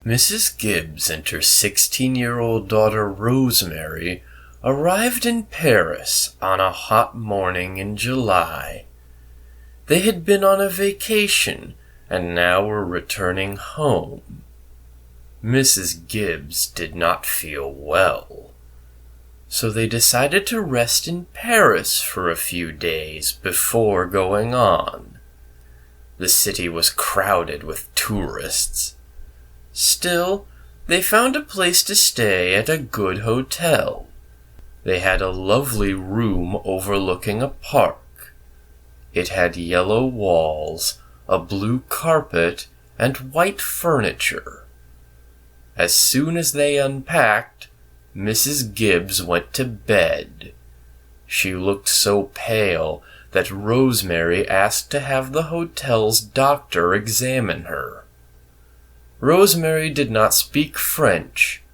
Mrs. Gibbs and her 16-year-old daughter Rosemary arrived in Paris on a hot morning in July. They had been on a vacation and now were returning home. Mrs. Gibbs did not feel well, so they decided to rest in Paris for a few days before going on. The city was crowded with tourists. Still, they found a place to stay at a good hotel. They had a lovely room overlooking a park. It had yellow walls, a blue carpet, and white furniture. As soon as they unpacked, Mrs. Gibbs went to bed. She looked so pale that Rosemary asked to have the hotel's doctor examine her. Rosemary did not speak French,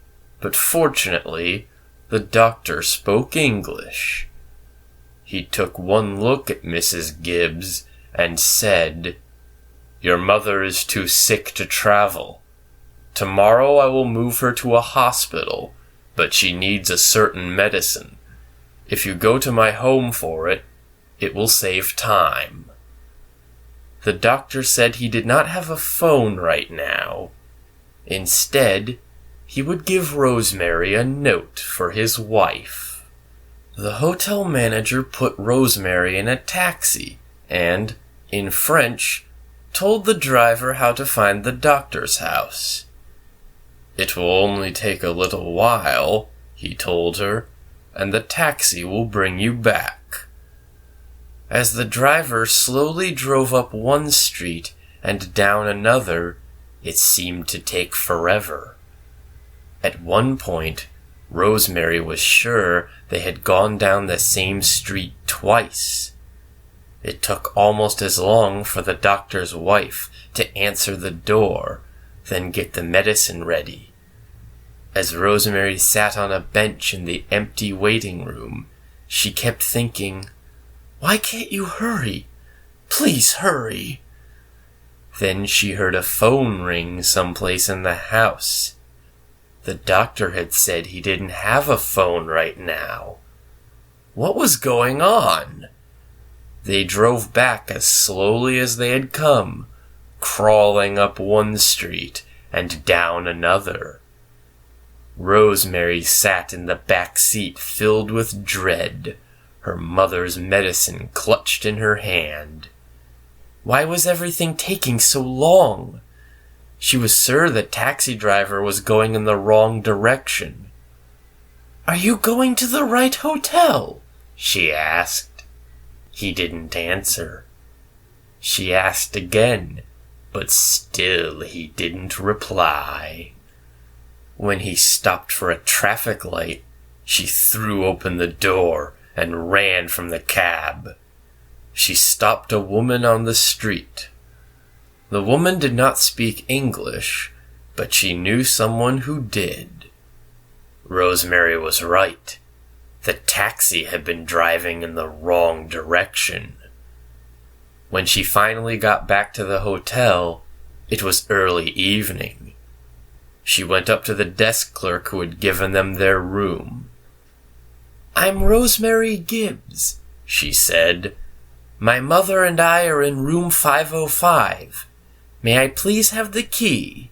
but fortunately, the doctor spoke English. He took one look at Mrs. Gibbs and said, "Your mother is too sick to travel. Tomorrow I will move her to a hospital, but she needs a certain medicine. If you go to my home for it, it will save time." The doctor said he did not have a phone right now. Instead, he would give Rosemary a note for his wife. The hotel manager put Rosemary in a taxi and, in French, told the driver how to find the doctor's house. "It will only take a little while," he told her, "and the taxi will bring you back." As the driver slowly drove up one street and down another, it seemed to take forever. At one point, Rosemary was sure they had gone down the same street twice. It took almost as long for the doctor's wife to answer the door, then get the medicine ready. As Rosemary sat on a bench in the empty waiting room, she kept thinking, "Why can't you hurry? Please hurry." Then she heard a phone ring someplace in the house. The doctor had said he didn't have a phone right now. What was going on? They drove back as slowly as they had come, crawling up one street and down another. Rosemary sat in the back seat filled with dread, her mother's medicine clutched in her hand. Why was everything taking so long? She was sure the taxi driver was going in the wrong direction. "Are you going to the right hotel?" she asked. He didn't answer. She asked again, but still he didn't reply. When he stopped for a traffic light, she threw open the door and ran from the cab. She stopped a woman on the street. The woman did not speak English, but she knew someone who did. Rosemary was right. The taxi had been driving in the wrong direction. When she finally got back to the hotel, it was early evening. She went up to the desk clerk who had given them their room. "I'm Rosemary Gibbs," she said. "My mother and I are in room 505. May I please have the key?"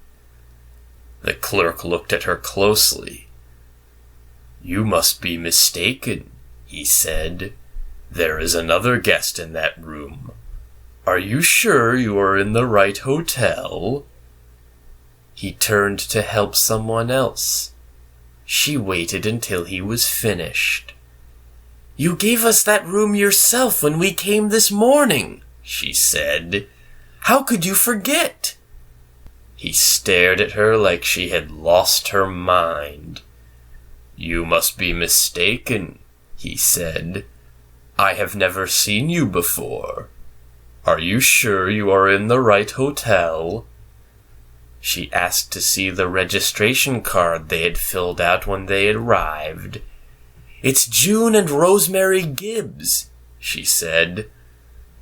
The clerk looked at her closely. "You must be mistaken," he said. "There is another guest in that room. Are you sure you are in the right hotel?" He turned to help someone else. She waited until he was finished. "You gave us that room yourself when we came this morning," she said. "How could you forget?" He stared at her like she had lost her mind. "You must be mistaken," he said. "I have never seen you before. Are you sure you are in the right hotel?" She asked to see the registration card they had filled out when they arrived. "It's June and Rosemary Gibbs," she said.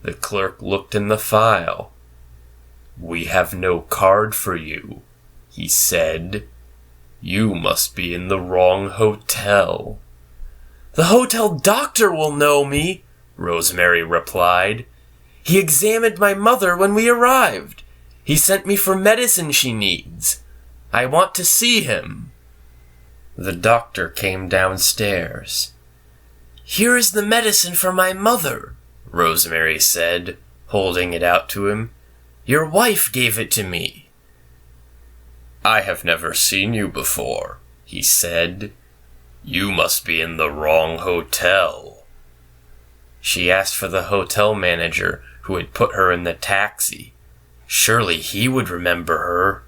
The clerk looked in the file. "We have no card for you. he said. "You must be in the wrong hotel." "The hotel doctor will know me," Rosemary replied. "He examined my mother when we arrived. He sent me for medicine she needs. I want to see him." The doctor came downstairs. "Here is the medicine for my mother," Rosemary said, holding it out to him. "Your wife gave it to me." "I have never seen you before," he said. "You must be in the wrong hotel." She asked for the hotel manager who had put her in the taxi. Surely he would remember her.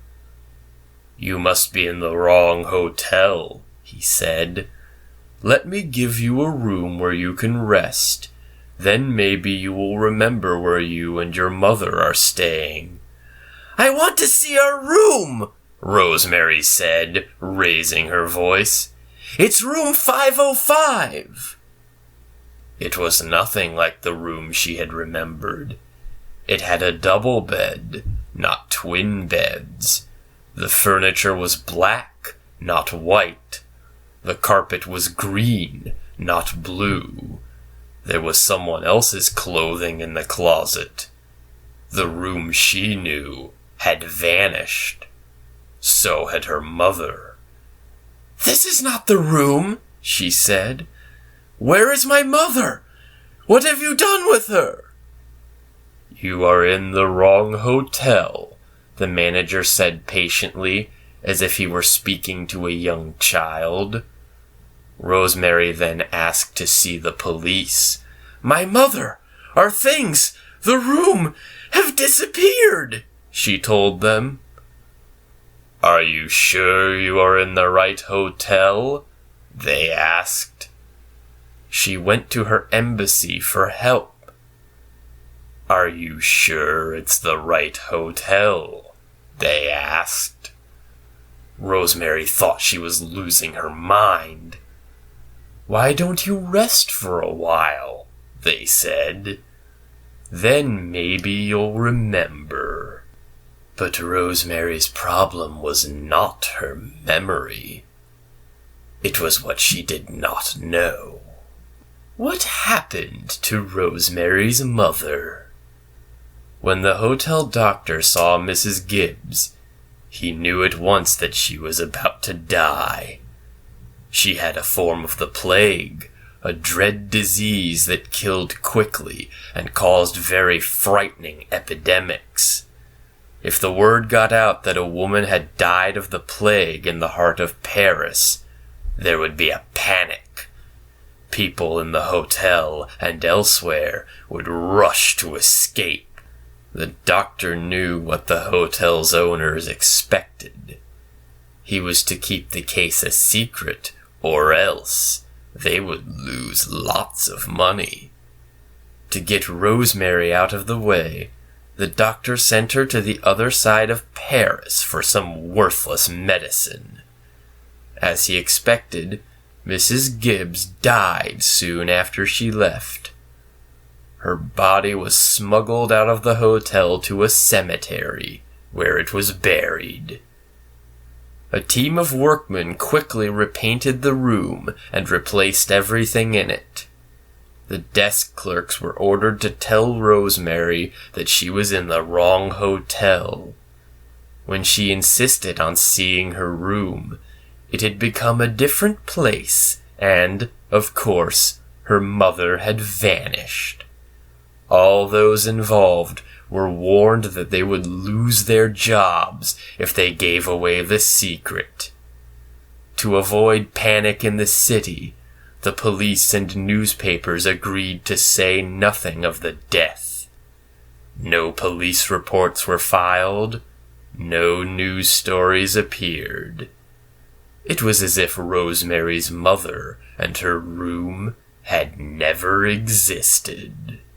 "You must be in the wrong hotel," he said. "Let me give you a room where you can rest. Then maybe you will remember where you and your mother are staying." "I want to see our room," Rosemary said, raising her voice. "It's room 505. It was nothing like the room she had remembered. It had a double bed, not twin beds. The furniture was black, not white. The carpet was green, not blue. There was someone else's clothing in the closet. The room she knew had vanished. So had her mother. "This is not the room," she said. "Where is my mother? What have you done with her?" "You are in the wrong hotel," the manager said patiently, as if he were speaking to a young child. Rosemary then asked to see the police. "My mother, our things, the room, have disappeared," she told them. "Are you sure you are in the right hotel?" they asked. She went to her embassy for help. "Are you sure it's the right hotel?" they asked. Rosemary thought she was losing her mind. "Why don't you rest for a while?" they said. "Then maybe you'll remember." But Rosemary's problem was not her memory. It was what she did not know. What happened to Rosemary's mother? When the hotel doctor saw Mrs. Gibbs, he knew at once that she was about to die. She had a form of the plague, a dread disease that killed quickly and caused very frightening epidemics. If the word got out that a woman had died of the plague in the heart of Paris, there would be a panic. People in the hotel and elsewhere would rush to escape. The doctor knew what the hotel's owners expected. He was to keep the case a secret, or else they would lose lots of money. To get Rosemary out of the way, the doctor sent her to the other side of Paris for some worthless medicine. As he expected, Mrs. Gibbs died soon after she left. Her body was smuggled out of the hotel to a cemetery, where it was buried. A team of workmen quickly repainted the room and replaced everything in it. The desk clerks were ordered to tell Rosemary that she was in the wrong hotel. When she insisted on seeing her room, it had become a different place, and, of course, her mother had vanished. All those involved were warned that they would lose their jobs if they gave away the secret. To avoid panic in the city, the police and newspapers agreed to say nothing of the death. No police reports were filed. No news stories appeared. It was as if Rosemary's mother and her room had never existed.